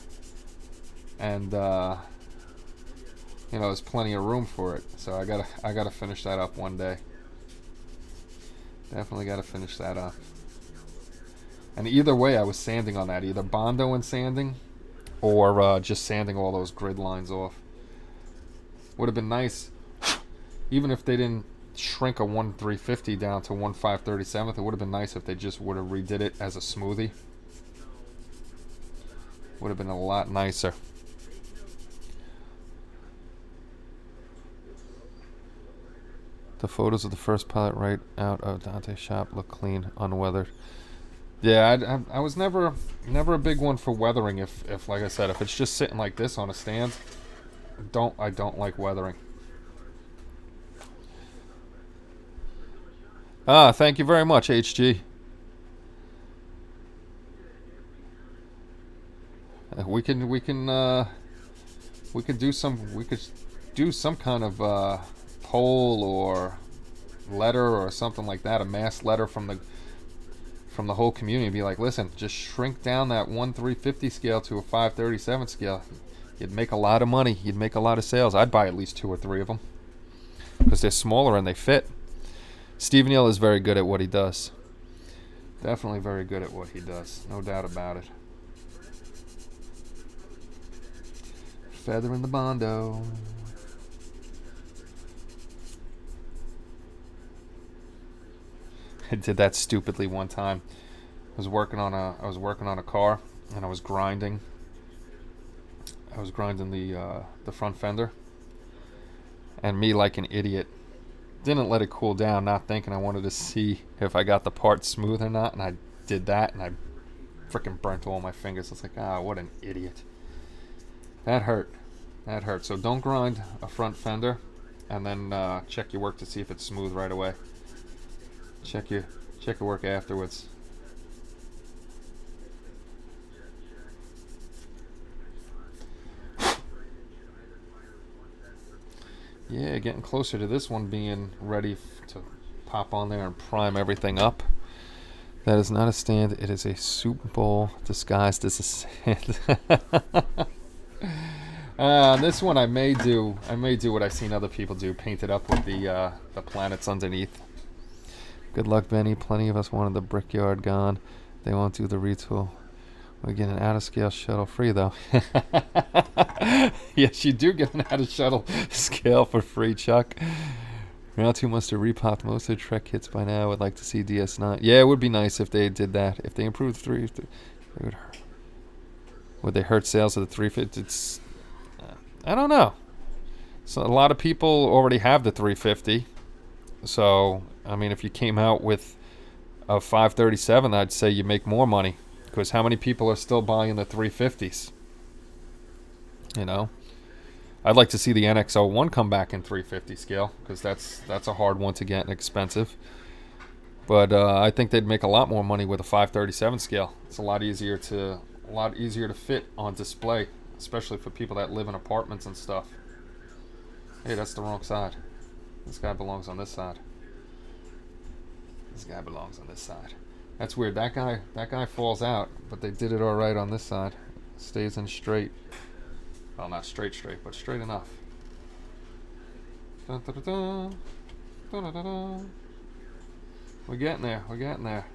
and you know, there's plenty of room for it. So I gotta finish that up one day. Definitely gotta finish that up. And either way, I was sanding on that, either Bondo and sanding, or just sanding all those grid lines off. Would have been nice, even if they didn't shrink a 1.350 down to 1.537. It would have been nice if they just would have redid it as a smoothie. Would have been a lot nicer. The photos of the first pilot right out of Dante's shop look clean, unweathered. Yeah, I was never a big one for weathering. If like I said, if it's just sitting like this on a stand, I don't like weathering. Thank you very much, HG. We could do some kind of poll or letter or something like that, a mass letter from the whole community. Be like, listen, just shrink down that 1.350 scale to a 5.37 scale. You'd make a lot of money. You'd make a lot of sales. I'd buy at least 2 or 3 of them because they're smaller and they fit. Steve Neal is very good at what he does. Definitely very good at what he does. No doubt about it. Feather in the Bondo. I did that stupidly one time. I was working on a car and I was grinding the front fender, and me, like an idiot, didn't let it cool down, not thinking I wanted to see if I got the part smooth or not, and I did that and I freaking burnt all my fingers. It's like, what an idiot. That hurt. So don't grind a front fender and then check your work to see if it's smooth right away. Check your work afterwards. Yeah, getting closer to this one being ready to pop on there and prime everything up. That is not a stand. It is a soup bowl disguised as a stand. This one I may do what I've seen other people do, paint it up with the planets underneath. Good luck, Benny. Plenty of us wanted the brickyard gone. They won't do the retool. We get an out-of-scale shuttle free, though. Yes, you do get an out-of-scale scale for free, Chuck. Round 2 must have repopped most of the Trek kits by now. Would like to see DS9. Yeah, it would be nice if they did that. If they improved 3, would they hurt sales of the 350? It's, I don't know. So a lot of people already have the 350. So, I mean, if you came out with a 537, I'd say you make more money. Because how many people are still buying the 350s? You know? I'd like to see the NX-01 come back in 350 scale, because that's a hard one to get and expensive. But I think they'd make a lot more money with a 537 scale. It's a lot easier to fit on display, especially for people that live in apartments and stuff. Hey, that's the wrong side. This guy belongs on this side. This guy belongs on this side. That's weird. That guy falls out, but they did it all right on this side. Stays in straight. Well, not straight, but straight enough. Dun, dun, dun, dun. Dun, dun, dun, dun. We're getting there. We're getting there.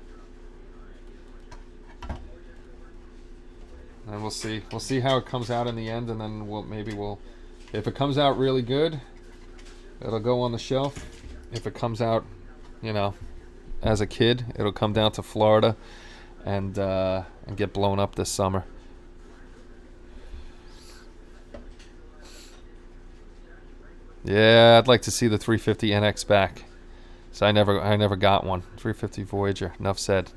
And we'll see. We'll see how it comes out in the end, and then we'll. If it comes out really good, it'll go on the shelf. If it comes out, as a kid, it'll come down to Florida, and get blown up this summer. Yeah, I'd like to see the 350 NX back. So I never got one. 350 Voyager. Enough said.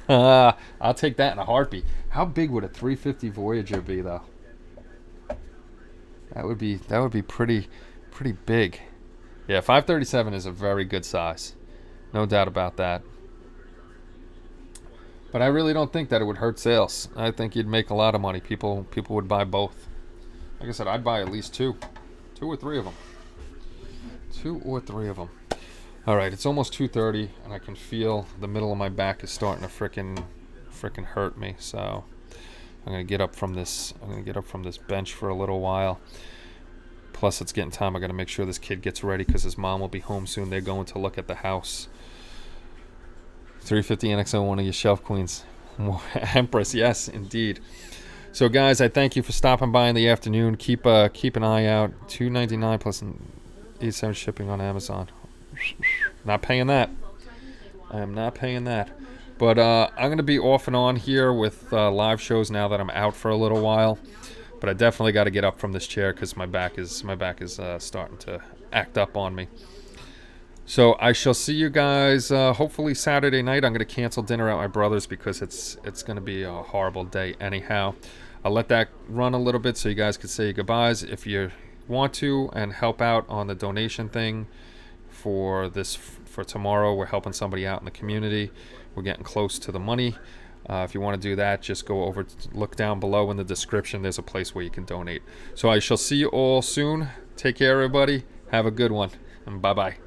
I'll take that in a heartbeat. How big would a 350 Voyager be, though? That would be pretty big. Yeah, 537 is a very good size. No doubt about that. But I really don't think that it would hurt sales. I think you'd make a lot of money. People would buy both. Like I said, I'd buy at least two or three of them. 2 or 3 of them. All right, it's almost 2:30, and I can feel the middle of my back is starting to frickin' hurt me. So I'm gonna get up from this. Bench for a little while. Plus, it's getting time. I gotta make sure this kid gets ready because his mom will be home soon. They're going to look at the house. 350 NXO, one of your shelf queens. Empress, yes, indeed. So, guys, I thank you for stopping by in the afternoon. Keep an eye out. $2.99 plus $87 shipping on Amazon. Not paying that. I am not paying that. But I'm going to be off and on here with live shows now that I'm out for a little while. But I definitely got to get up from this chair because my back is starting to act up on me. So I shall see you guys hopefully Saturday night. I'm going to cancel dinner at my brother's because it's going to be a horrible day anyhow. I'll let that run a little bit so you guys can say goodbyes. If you want to and help out on the donation thing for tomorrow, we're helping somebody out in the community. We're getting close to the money. If you want to do that, just go over, look down below in the description. There's a place where you can donate. So I shall see you all soon. Take care, everybody. Have a good one, and bye-bye.